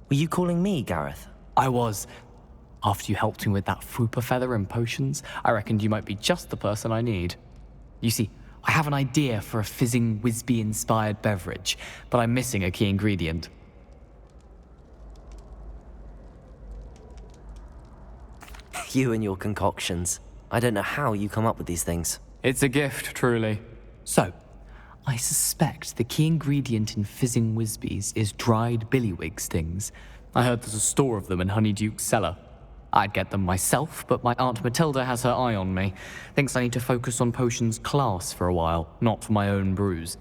Were you calling me, Gareth? I was. After you helped me with that Fooper feather and potions, I reckoned you might be just the person I need. You see, I have an idea for a fizzing Whizbee-inspired beverage, but I'm missing a key ingredient. You and your concoctions. I don't know how you come up with these things. It's a gift, truly. So, I suspect the key ingredient in fizzing Whizbees is dried billywig stings. I heard there's a store of them in Honeyduke's cellar. I'd get them myself, but my Aunt Matilda has her eye on me. Thinks I need to focus on potions class for a while, not for my own brews.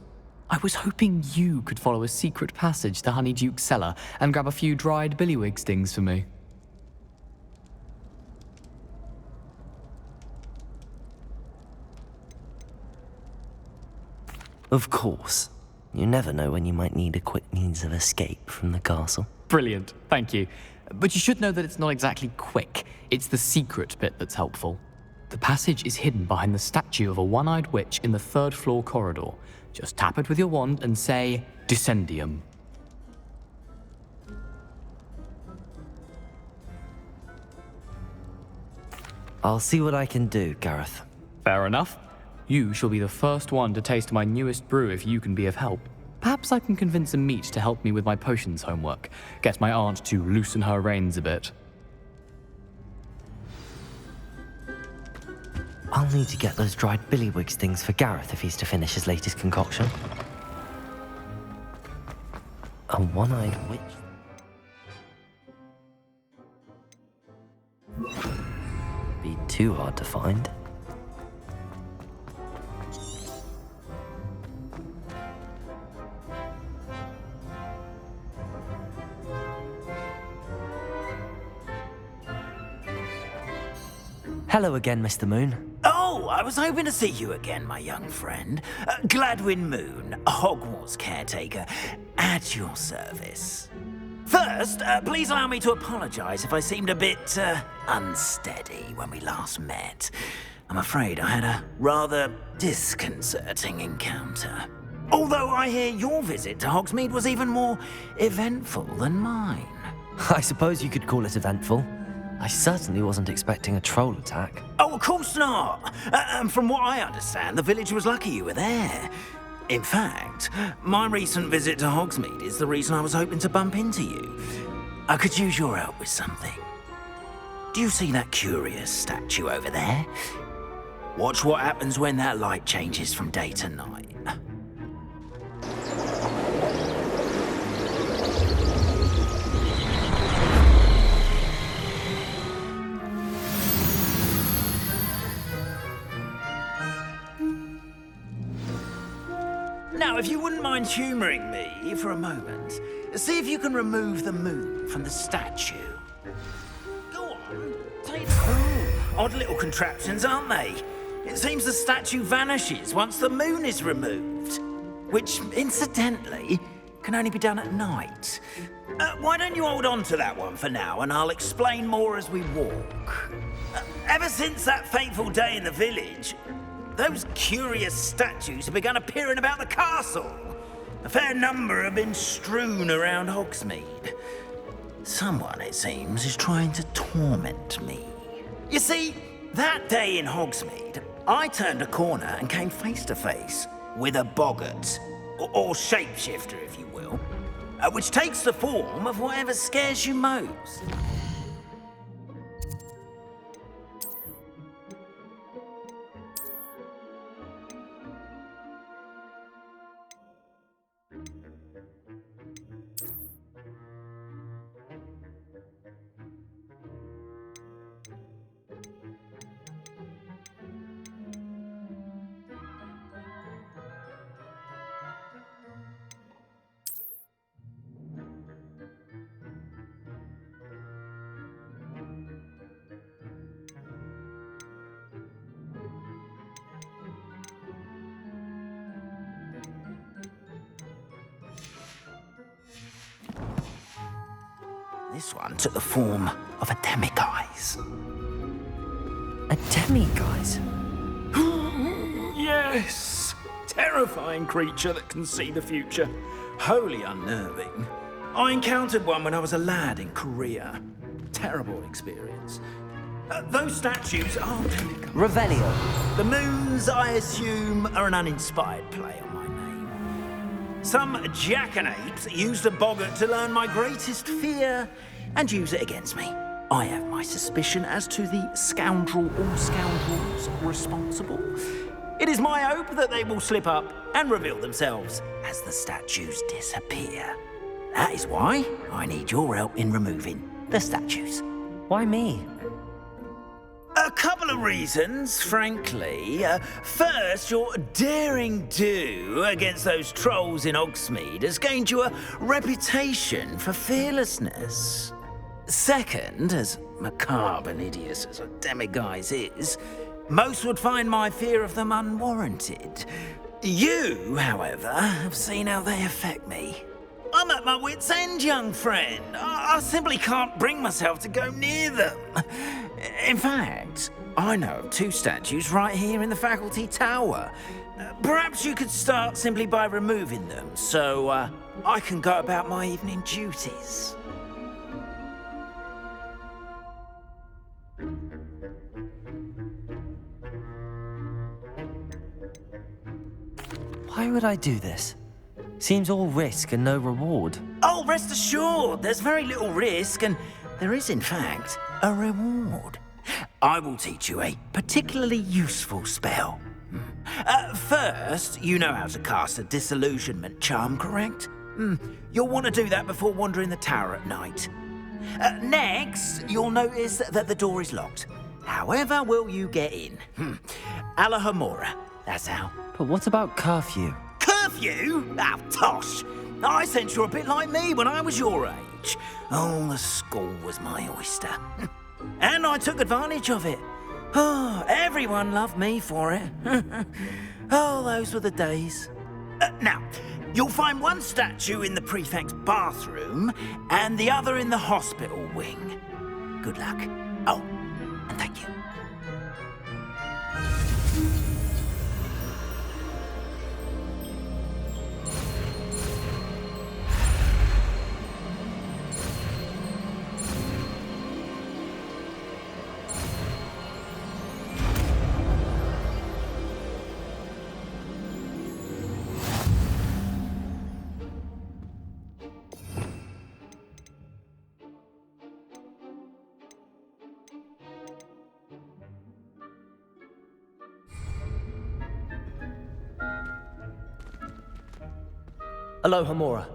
I was hoping you could follow a secret passage to Honeyduke's cellar and grab a few dried billywig stings for me. Of course. You never know when you might need a quick means of escape from the castle. Brilliant, thank you. But you should know that it's not exactly quick. It's the secret bit that's helpful. The passage is hidden behind the statue of a one-eyed witch in the third-floor corridor. Just tap it with your wand and say, Descendium. I'll see what I can do, Gareth. Fair enough. You shall be the first one to taste my newest brew if you can be of help. Perhaps I can convince a meat to help me with my potions homework. Get my aunt to loosen her reins a bit. I'll need to get those dried billywig stings for Gareth if he's to finish his latest concoction. A one-eyed witch? Be too hard to find. Hello again, Mr. Moon. Oh, I was hoping to see you again, my young friend. Gladwin Moon, Hogwarts caretaker, at your service. First, please allow me to apologize if I seemed a bit unsteady when we last met. I'm afraid I had a rather disconcerting encounter. Although I hear your visit to Hogsmeade was even more eventful than mine. I suppose you could call it eventful. I certainly wasn't expecting a troll attack. Oh, of course not. And from what I understand, the village was lucky you were there. In fact, my recent visit to Hogsmeade is the reason I was hoping to bump into you. I could use your help with something. Do you see that curious statue over there? Watch what happens when that light changes from day to night. Now, if you wouldn't mind humouring me for a moment, see if you can remove the moon from the statue. Go on, take odd little contraptions, aren't they? It seems the statue vanishes once the moon is removed, which, incidentally, can only be done at night. Why don't you hold on to that one for now, and I'll explain more as we walk. Ever since that fateful day in the village, those curious statues have begun appearing about the castle. A fair number have been strewn around Hogsmeade. Someone, it seems, is trying to torment me. You see, that day in Hogsmeade, I turned a corner and came face to face with a boggart, or shapeshifter, if you will, which takes the form of whatever scares you most. This one took the form of a demiguise. A demiguise? Yes! Terrifying creature that can see the future. Wholly unnerving. I encountered one when I was a lad in Korea. Terrible experience. Those statues are... Revelio. The moons, I assume, are an uninspired play on my name. Some jackanapes used a boggart to learn my greatest fear and use it against me. I have my suspicion as to the scoundrel or scoundrels responsible. It is my hope that they will slip up and reveal themselves as the statues disappear. That is why I need your help in removing the statues. Why me? A couple of reasons, frankly. First, your daring do against those trolls in Hogsmeade has gained you a reputation for fearlessness. Second, as macabre and hideous as a demiguise is, most would find my fear of them unwarranted. You, however, have seen how they affect me. I'm at my wit's end, young friend. I simply can't bring myself to go near them. In fact, I know of 2 statues right here in the faculty tower. Perhaps you could start simply by removing them, so I can go about my evening duties. Why would I do this? Seems all risk and no reward. Oh, rest assured, there's very little risk, and there is, in fact, a reward. I will teach you a particularly useful spell. First, you know how to cast a disillusionment charm, correct? You'll want to do that before wandering the tower at night. Next, you'll notice that the door is locked. However will you get in? Alahomora, that's how. But what about curfew? Curfew? Ah, tosh. I sense you're a bit like me when I was your age. Oh, the school was my oyster. And I took advantage of it. Oh, everyone loved me for it. Oh, those were the days. Now, you'll find one statue in the prefect's bathroom and the other in the hospital wing. Good luck. Oh, and thank you. Alohomora.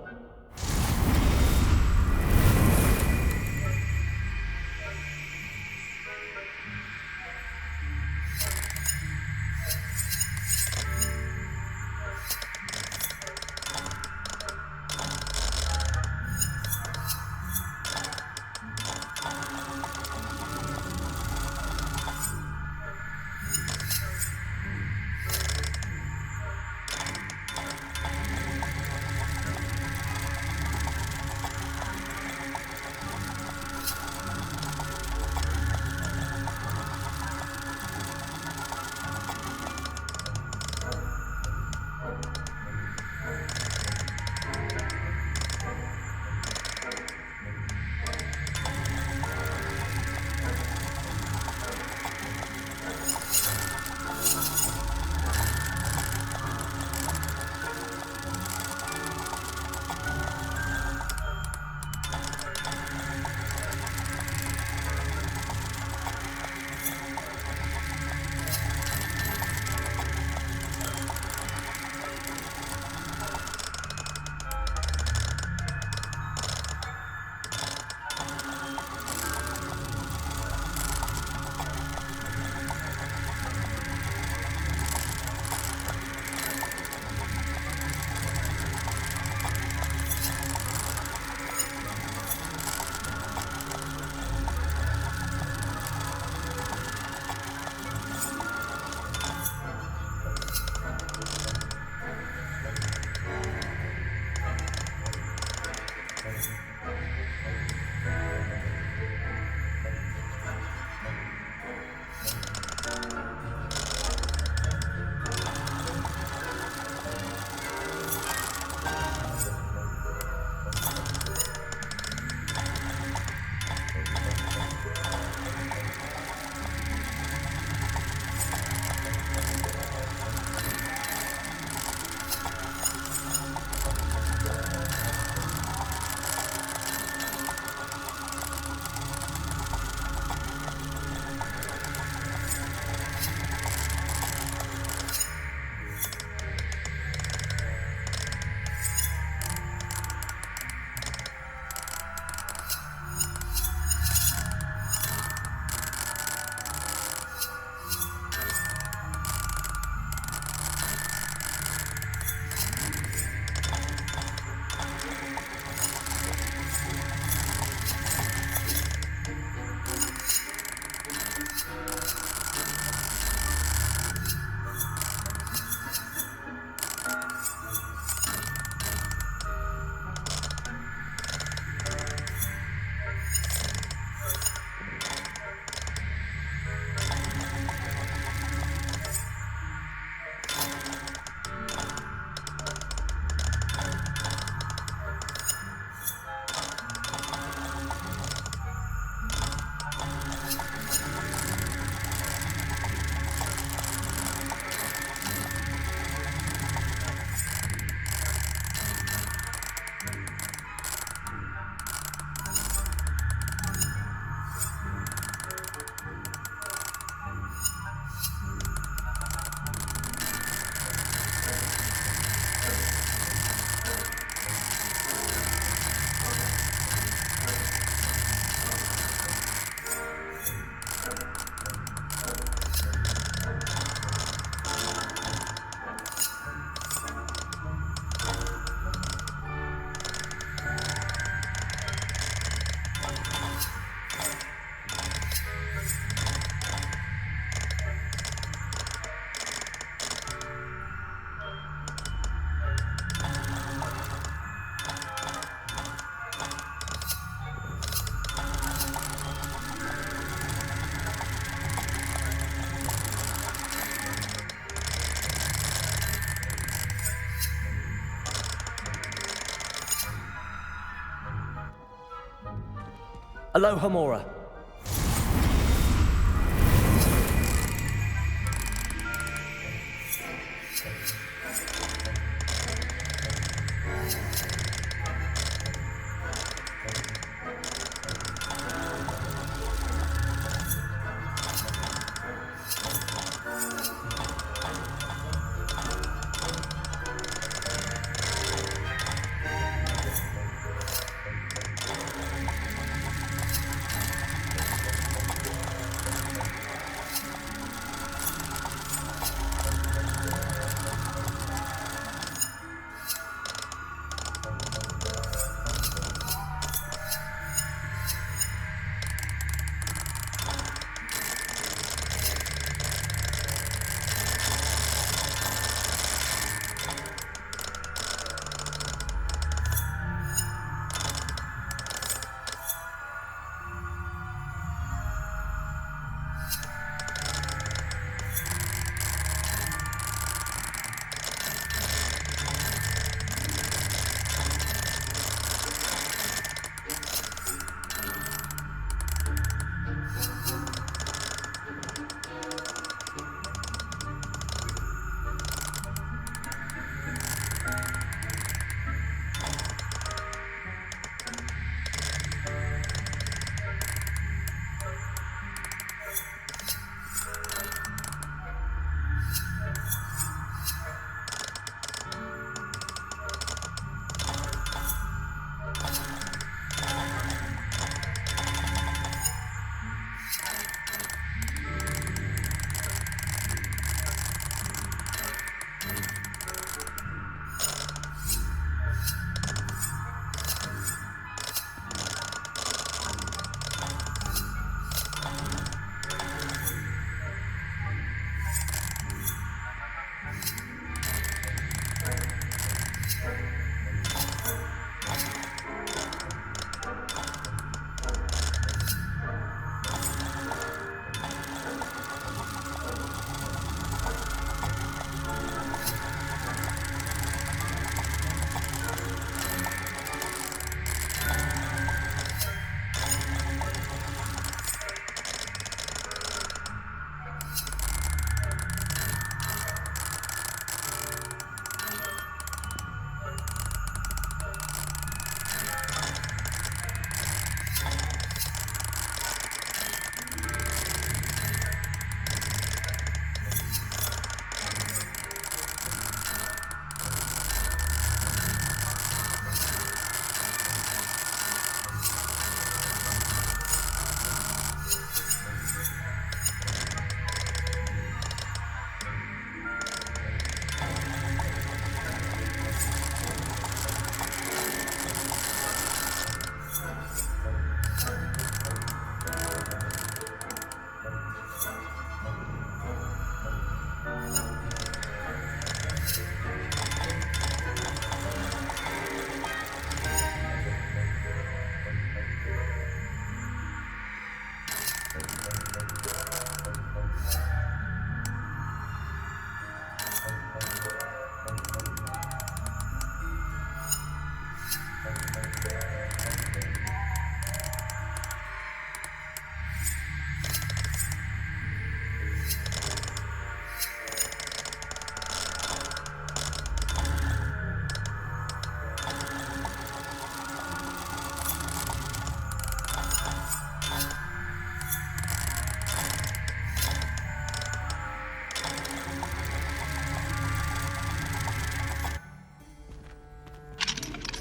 Aloha Mora.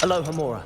Hello, Hamura.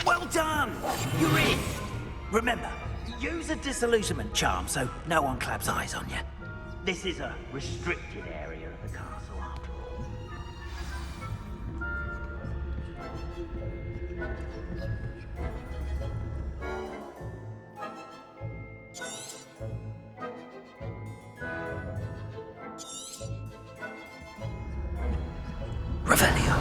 Well done! You're in! Remember, use a disillusionment charm so no one claps eyes on you. This is a restricted area of the castle, after all. Revelio.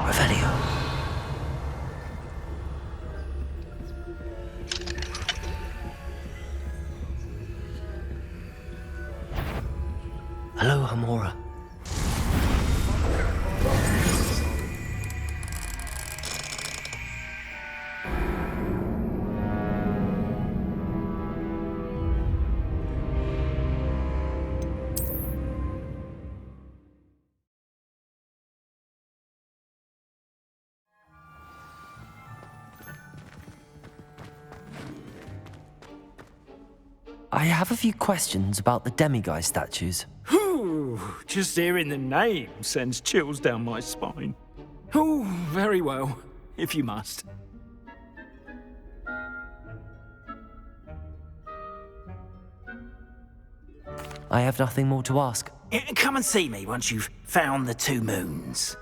Revelio. Hello, Hamura. I have a few questions about the demiguise statues. Whew, just hearing the name sends chills down my spine. Oh, very well, if you must. I have nothing more to ask. Come and see me once you've found the two moons.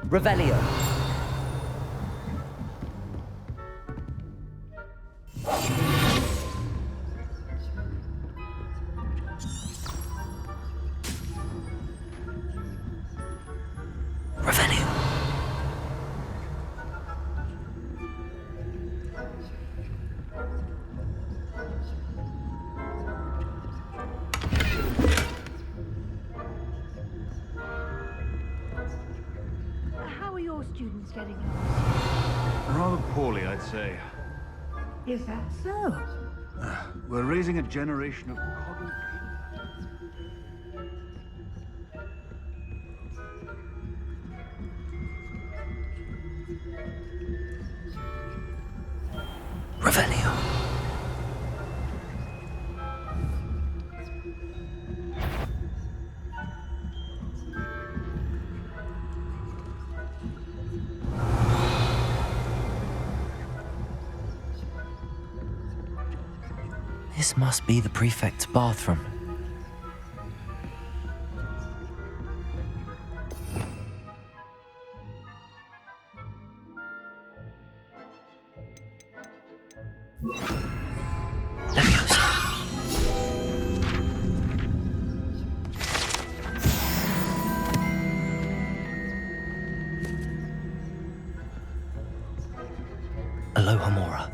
Revelio. Revelio. students getting on? Rather poorly, I'd say. Is that so? We're raising a generation of coddled Revelio. This must be the prefect's bathroom. Leviosa. Aloha Mora.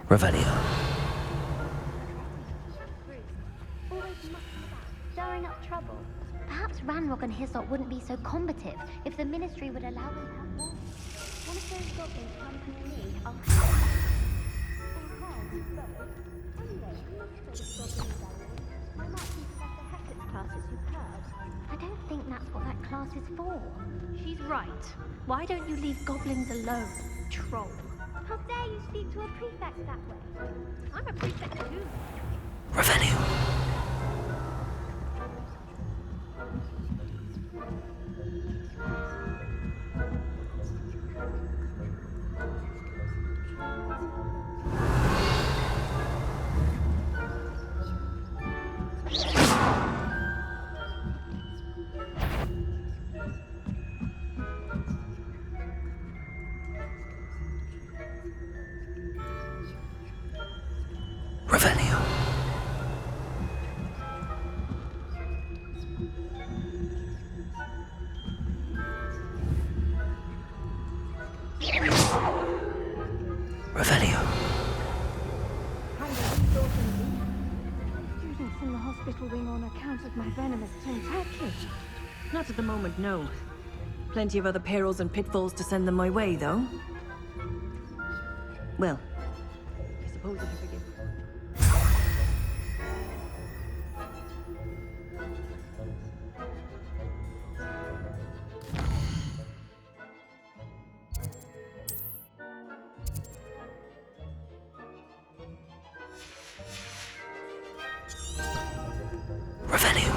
Revelio. Always mucking about, stirring up trouble. Perhaps Ranrock and Hyssop wouldn't be so combative if the Ministry would allow them to have one. One of those goblins comes near me, I'll have Anyway, enough sort of goblin gathering. My Marching Professor Hector's class, as you've heard. I don't think that's what that class is for. She's right. Why don't you leave goblins alone, troll? How dare you speak to a prefect that way? I'm a prefect too. Revelio. Revelio. Revelio. Students in the hospital wing on account of my venomous tentacle. Not at the moment, no. Plenty of other perils and pitfalls to send them my way, though. Well, I suppose if you forgive me. Revelio.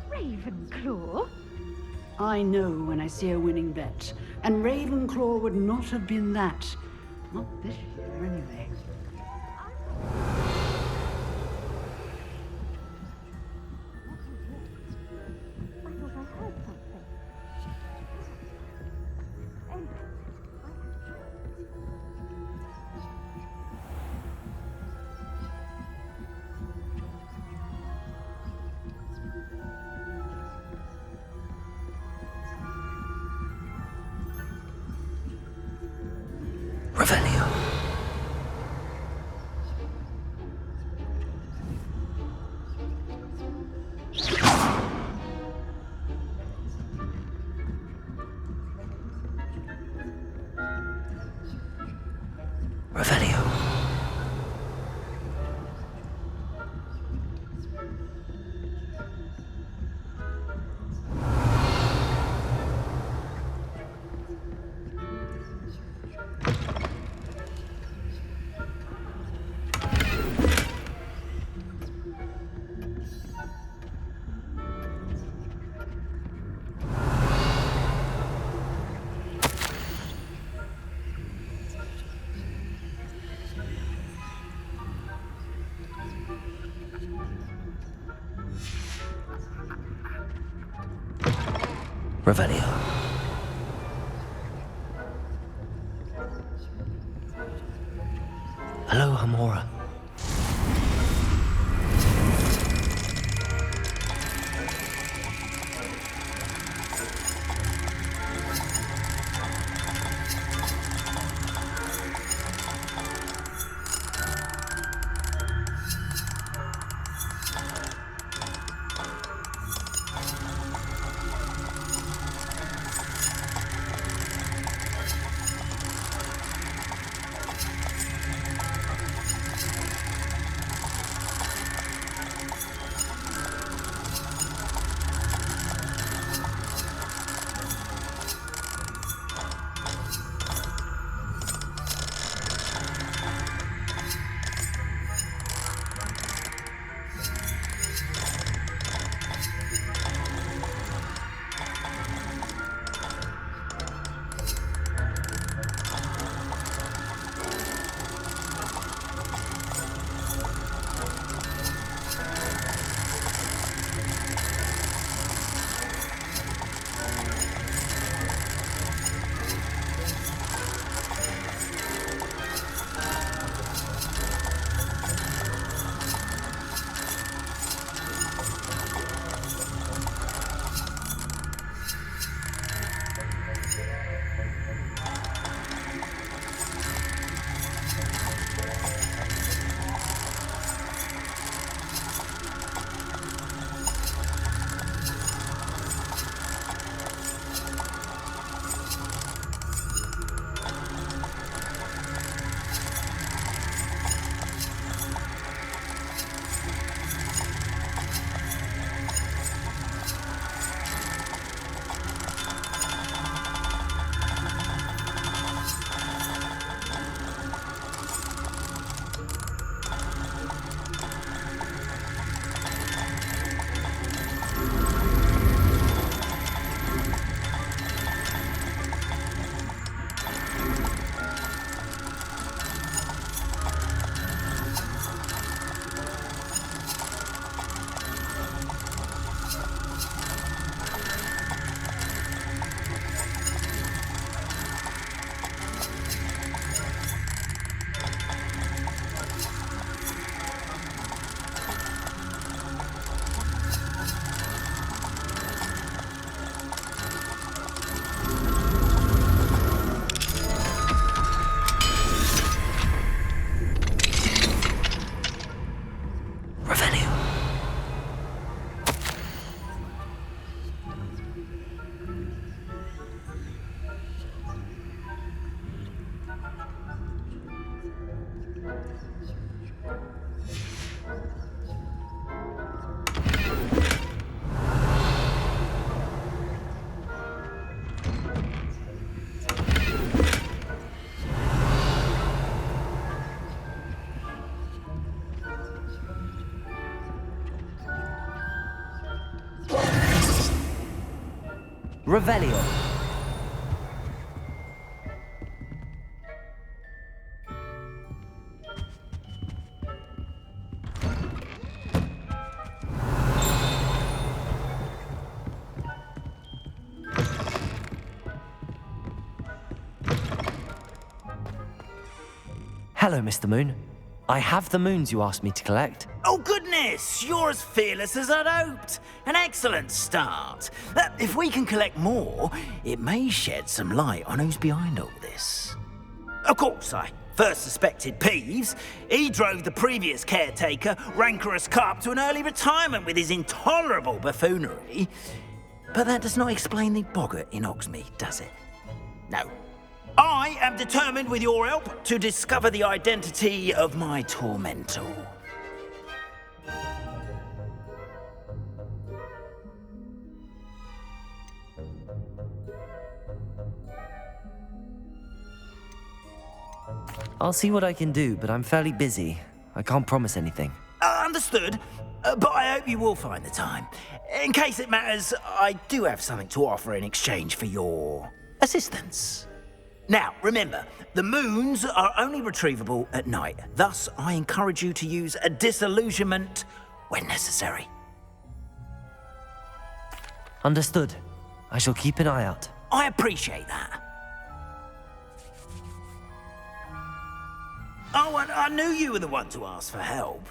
Ravenclaw? I know when I see a winning bet, and Ravenclaw would not have been that. Not this year, anyway. I thought I heard something. Anyway, Revelio. Revelio. Revelio. Hello, Hamora. Revelio. Hello, Mr. Moon. I have the moons you asked me to collect. Oh, goodness! You're as fearless as I'd hoped. An excellent start. If we can collect more, it may shed some light on who's behind all this. Of course, I first suspected Peeves. He drove the previous caretaker, rancorous Carp, to an early retirement with his intolerable buffoonery. But that does not explain the boggart in Hogsmeade, does it? No. I am determined, with your help, to discover the identity of my tormentor. I'll see what I can do, but I'm fairly busy. I can't promise anything. Understood, but I hope you will find the time. In case it matters, I do have something to offer in exchange for your assistance. Now, remember, the moons are only retrievable at night. Thus, I encourage you to use a disillusionment when necessary. Understood. I shall keep an eye out. I appreciate that. Oh, and I knew you were the one to ask for help.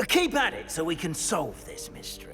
Keep at it so we can solve this mystery.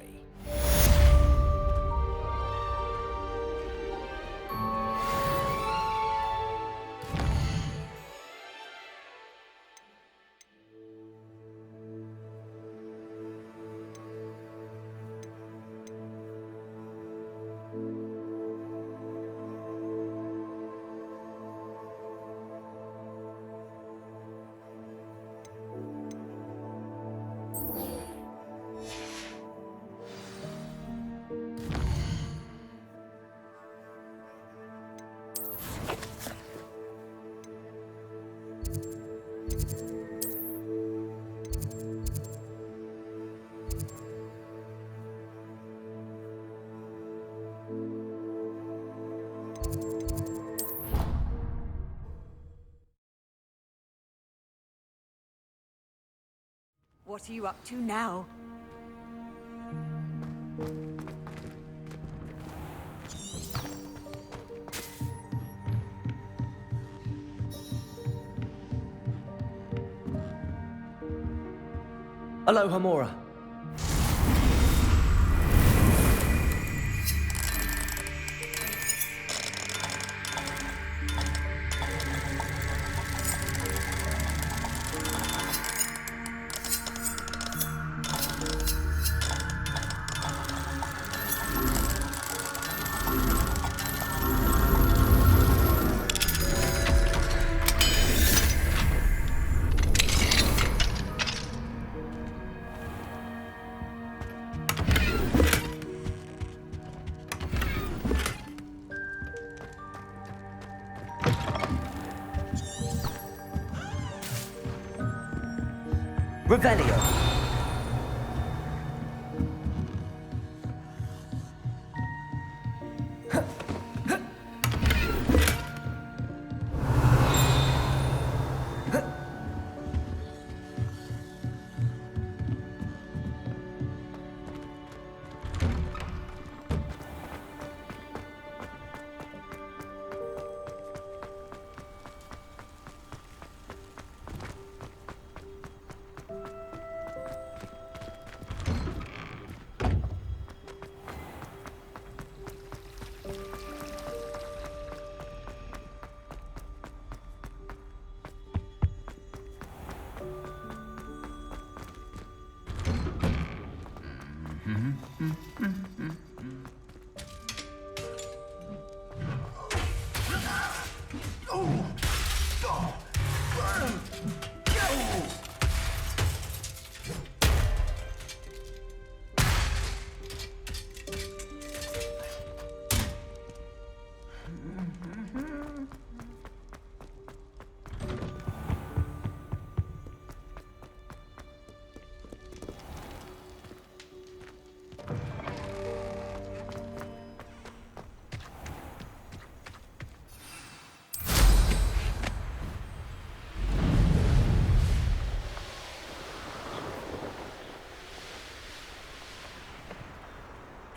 What are you up to now? Aloha, Mora. Revelio.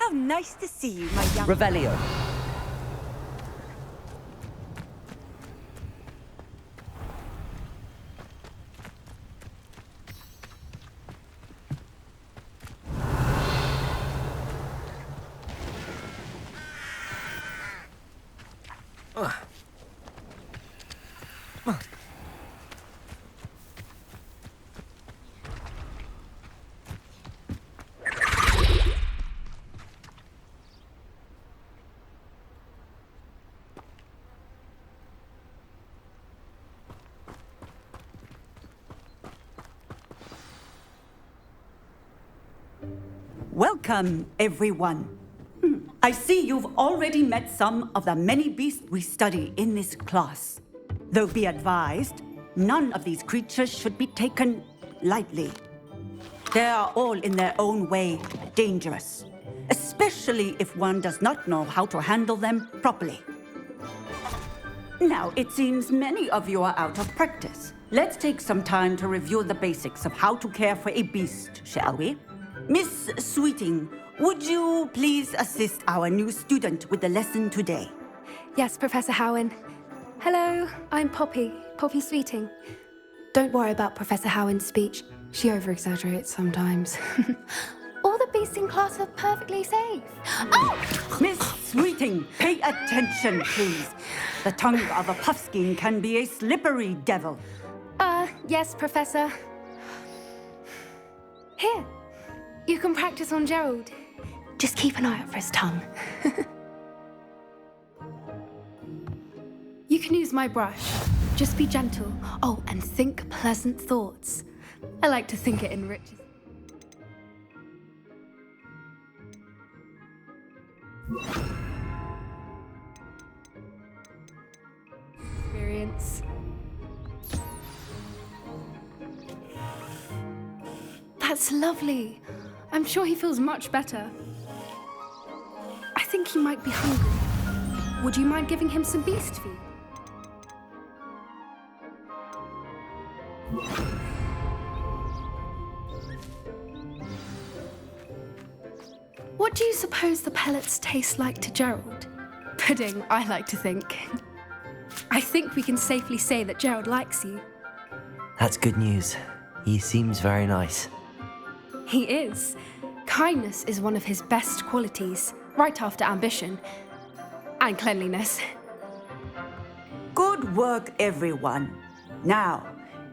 How nice to see you, my young... Revelio. Welcome, everyone. I see you've already met some of the many beasts we study in this class. Though be advised, none of these creatures should be taken lightly. They are all in their own way dangerous, especially if one does not know how to handle them properly. Now, it seems many of you are out of practice. Let's take some time to review the basics of how to care for a beast, shall we? Miss Sweeting, would you please assist our new student with the lesson today? Yes, Professor Howen. Hello, I'm Poppy Sweeting. Don't worry about Professor Howen's speech. She over-exaggerates sometimes. All the beasts in class are perfectly safe. Oh! Miss Sweeting, pay attention, please. The tongue of a puffskein can be a slippery devil. Yes, Professor. Here, you can practice on Gerald. Just keep an eye out for his tongue. You can use my brush. Just be gentle. Oh, and think pleasant thoughts. I like to think it enriches. Experience. That's lovely. I'm sure he feels much better. I think he might be hungry. Would you mind giving him some beast feed? What do you suppose the pellets taste like to Gerald? Pudding, I like to think. I think we can safely say that Gerald likes you. That's good news. He seems very nice. He is. Kindness is one of his best qualities, right after ambition. And cleanliness. Good work, everyone. Now,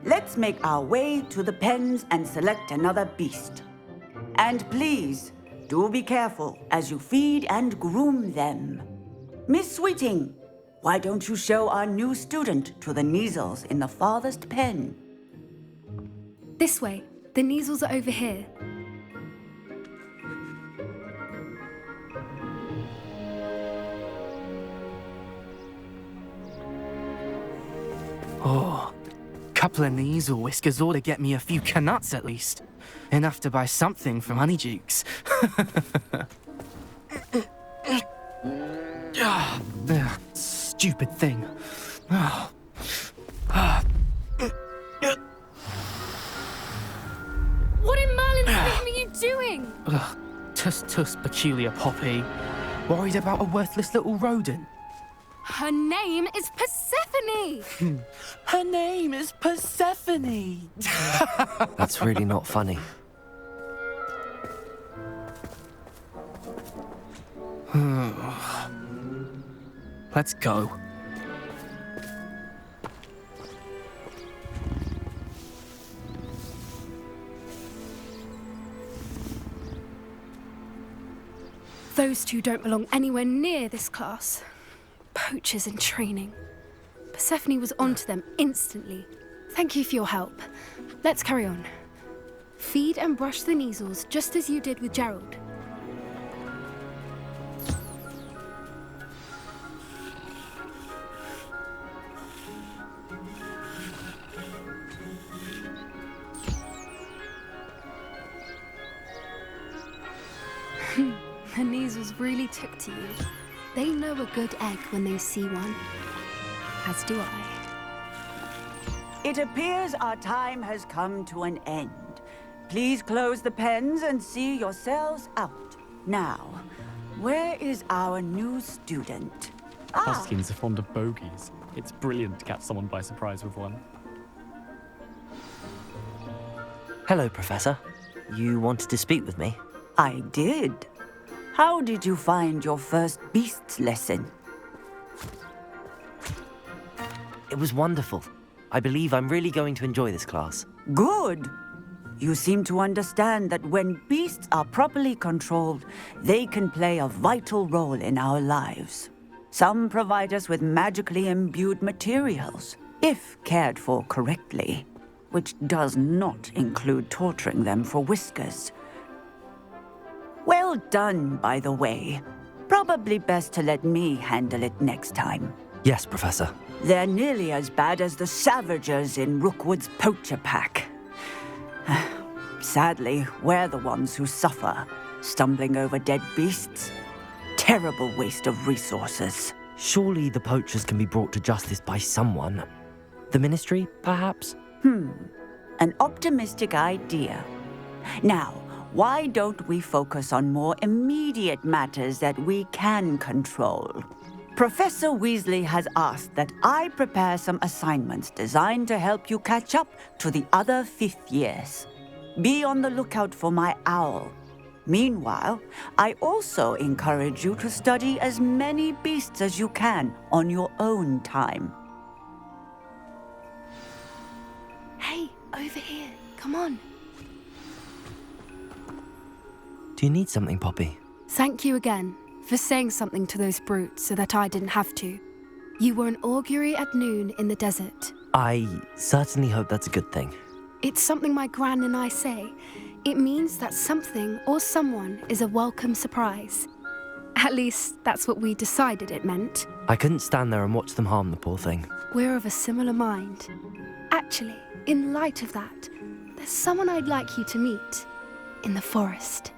let's make our way to the pens and select another beast. And please, do be careful as you feed and groom them. Miss Sweeting, why don't you show our new student to the Neasels in the farthest pen? This way. The Neasels are over here. Oh, couple of Neasel whiskers ought to get me a few canuts at least. Enough to buy something from Honeydukes. Stupid thing. What in Merlin's name are you doing? Tuss, peculiar Poppy. Worried about a worthless little rodent? Her name is Persephone! Her name is Persephone! That's really not funny. Let's go. Those two don't belong anywhere near this class. Poachers in training. Persephone was onto them instantly. Thank you for your help. Let's carry on. Feed and brush the Neasels just as you did with Gerald. The Neasels really took to you. They know a good egg when they see one. As do I. It appears our time has come to an end. Please close the pens and see yourselves out. Now, where is our new student? Puffskins are fond of bogies. It's brilliant to catch someone by surprise with one. Hello, Professor. You wanted to speak with me? I did. How did you find your first beasts lesson? It was wonderful. I believe I'm really going to enjoy this class. Good. You seem to understand that when beasts are properly controlled, they can play a vital role in our lives. Some provide us with magically imbued materials, if cared for correctly, which does not include torturing them for whiskers. Well done, by the way. Probably best to let me handle it next time. Yes, Professor. They're nearly as bad as the Savagers in Rookwood's poacher pack. Sadly, we're the ones who suffer, stumbling over dead beasts. Terrible waste of resources. Surely the poachers can be brought to justice by someone. The Ministry, perhaps? An optimistic idea. Now, why don't we focus on more immediate matters that we can control? Professor Weasley has asked that I prepare some assignments designed to help you catch up to the other fifth years. Be on the lookout for my owl. Meanwhile, I also encourage you to study as many beasts as you can on your own time. Hey, over here. Come on. Do you need something, Poppy? Thank you again for saying something to those brutes so that I didn't have to. You were an augury at noon in the desert. I certainly hope that's a good thing. It's something my gran and I say. It means that something or someone is a welcome surprise. At least, that's what we decided it meant. I couldn't stand there and watch them harm the poor thing. We're of a similar mind. Actually, in light of that, there's someone I'd like you to meet in the forest.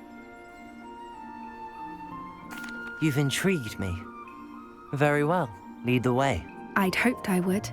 You've intrigued me. Very well. Lead the way. I'd hoped I would.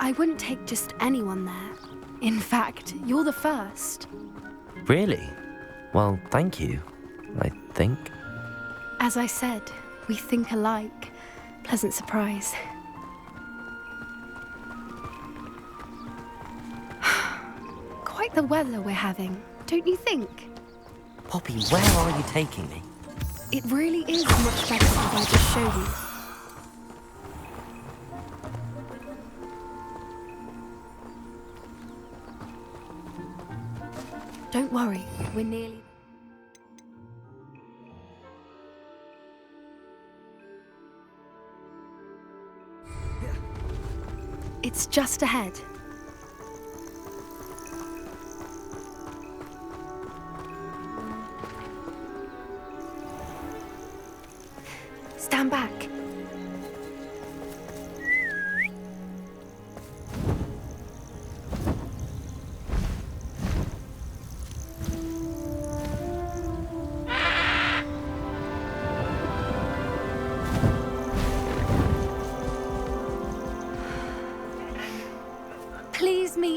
I wouldn't take just anyone there. In fact, you're the first. Really? Well, thank you, I think. As I said, we think alike. Pleasant surprise. Quite the weather we're having, don't you think? Poppy, where are you taking me? It really is much better if I just show you. Don't worry, we're nearly... It's just ahead. Stand back.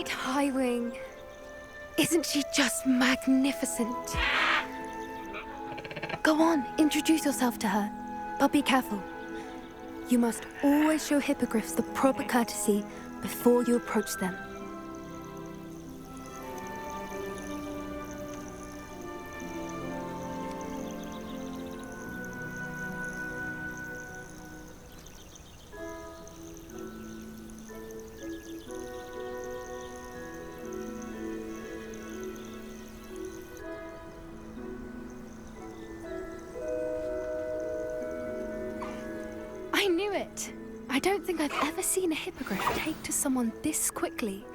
Meet Highwing. Isn't she just magnificent? Go on, introduce yourself to her. But be careful. You must always show hippogriffs the proper courtesy before you approach them. I knew it. I don't think I've ever seen a hippogriff take to someone this quickly.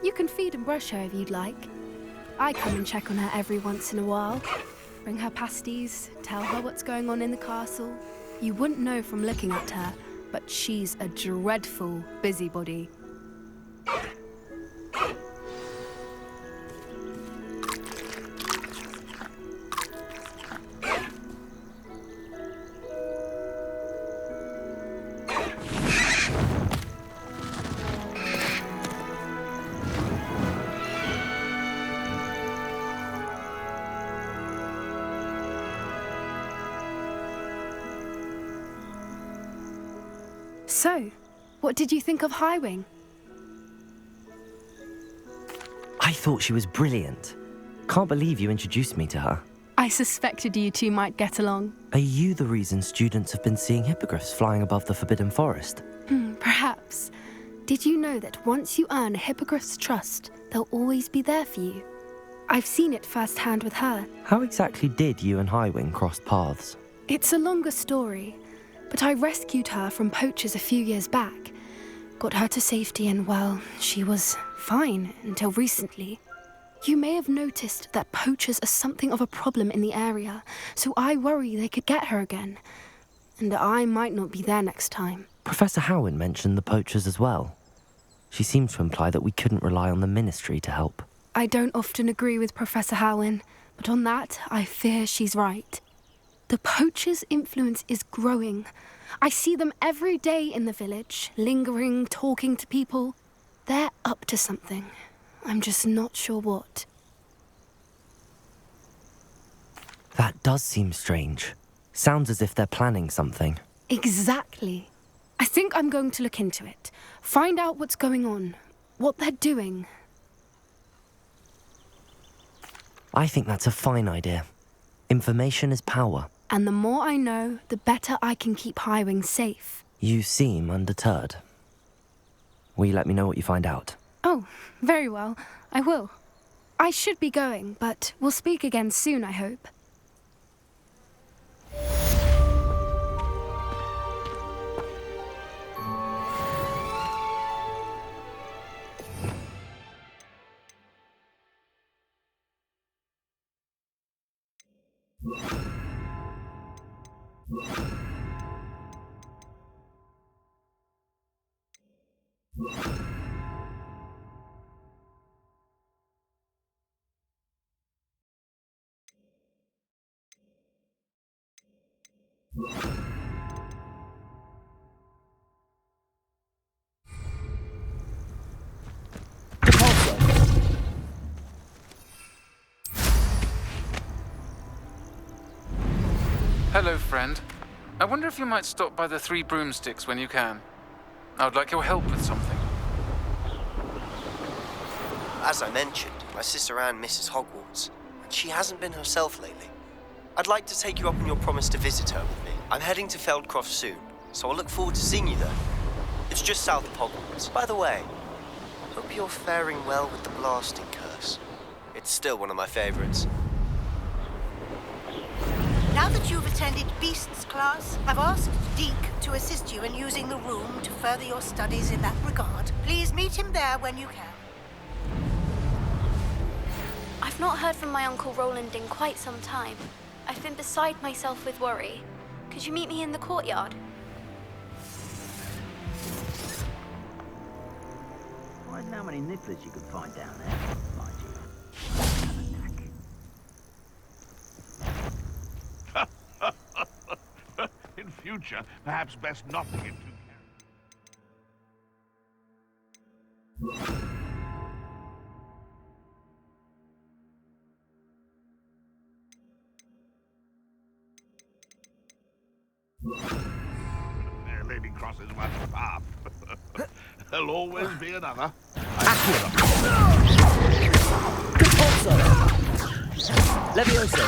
You can feed and brush her if you'd like. I come and check on her every once in a while. Bring her pasties, tell her what's going on in the castle. You wouldn't know from looking at her, but she's a dreadful busybody. So, what did you think of Highwing? I thought she was brilliant. Can't believe you introduced me to her. I suspected you two might get along. Are you the reason students have been seeing hippogriffs flying above the Forbidden Forest? Perhaps. Did you know that once you earn a hippogriff's trust, they'll always be there for you? I've seen it firsthand with her. How exactly did you and Highwing cross paths? It's a longer story, but I rescued her from poachers a few years back. Got her to safety and, well, she was fine until recently. You may have noticed that poachers are something of a problem in the area, so I worry they could get her again. And I might not be there next time. Professor Howin mentioned the poachers as well. She seemed to imply that we couldn't rely on the Ministry to help. I don't often agree with Professor Howin, but on that, I fear she's right. The poachers' influence is growing. I see them every day in the village, lingering, talking to people. They're up to something. I'm just not sure what. That does seem strange. Sounds as if they're planning something. Exactly. I think I'm going to look into it. Find out what's going on, what they're doing. I think that's a fine idea. Information is power. And the more I know, the better I can keep Highwing safe. You seem undeterred. Will you let me know what you find out? Oh, very well. I will. I should be going, but we'll speak again soon, I hope. Hello, friend. I wonder if you might stop by the Three Broomsticks when you can. I would like your help with something. As I mentioned, my sister Anne misses Hogwarts, and she hasn't been herself lately. I'd like to take you up on your promise to visit her with me. I'm heading to Feldcroft soon, so I'll look forward to seeing you there. It's just south of Hogwarts. By the way, hope you're faring well with the blasting curse. It's still one of my favorites. Now that you've attended Beasts class, I've asked Deke to assist you in using the room to further your studies in that regard. Please meet him there when you can. I've not heard from my Uncle Roland in quite some time. I've been beside myself with worry. Could you meet me in the courtyard? Wonder how many nippers you could find down there, mind you. In future, perhaps best not to get too carried. Lady crosses one path. There'll always be another. Compulso! Levioso!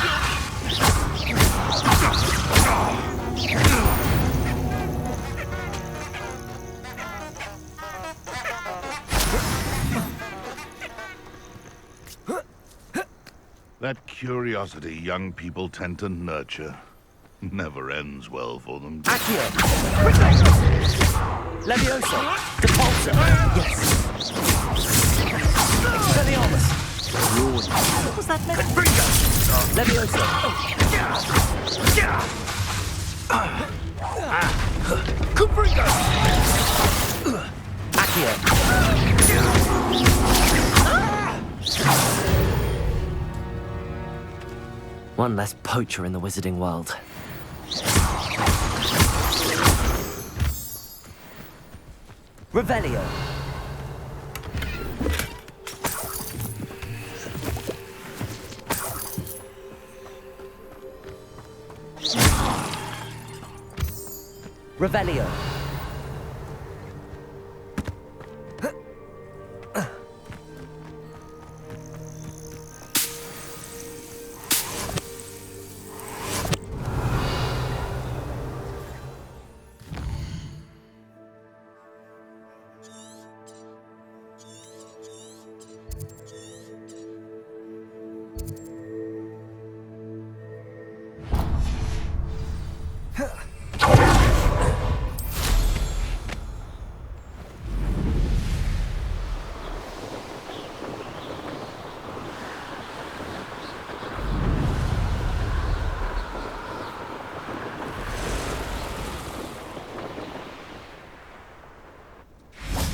That curiosity young people tend to nurture never ends well for them. Accio! Levioso! Compulso! Yes! Expelliarmus! What was that meant? Levioso! Confringo! Accio! One less poacher in the wizarding world. Revelio. Revelio.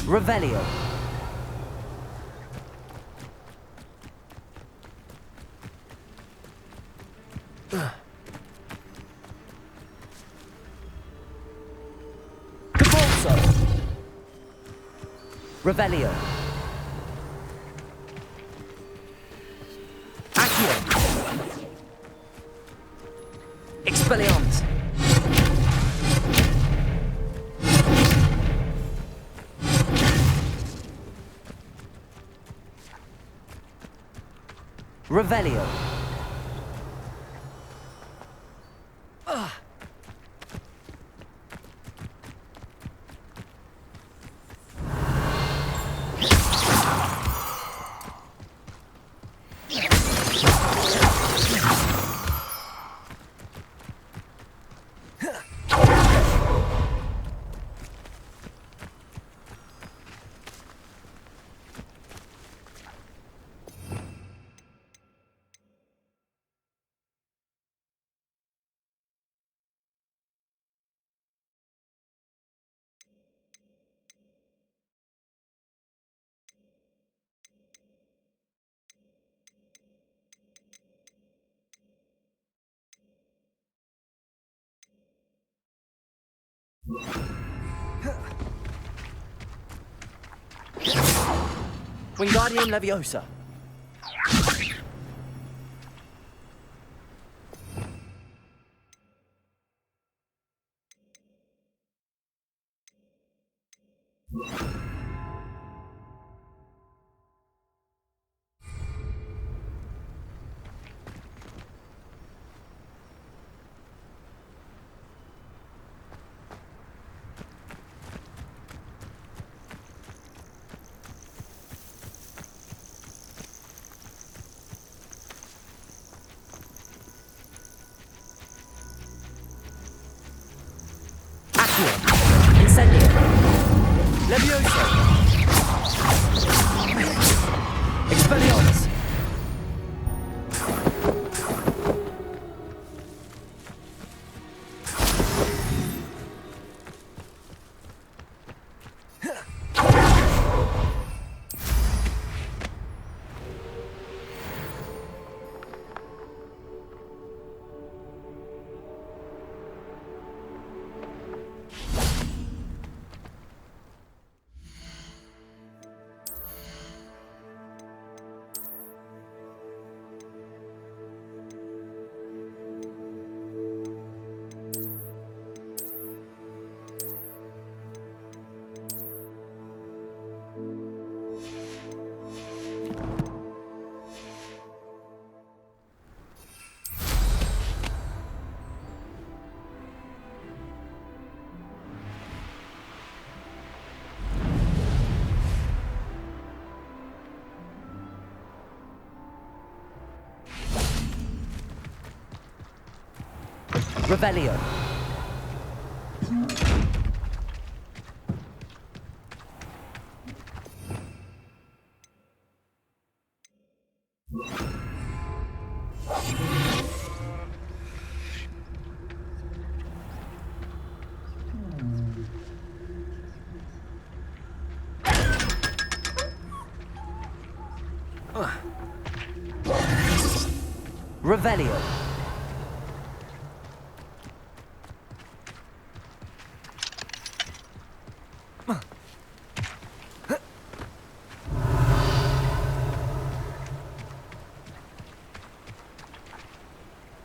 Revelio. Compulso. Revelio. Accio. Expelliarmus. Revelio. Wingardium Leviosa. Incendio. Levioso. Expelliarmus. Revelio. Revelio.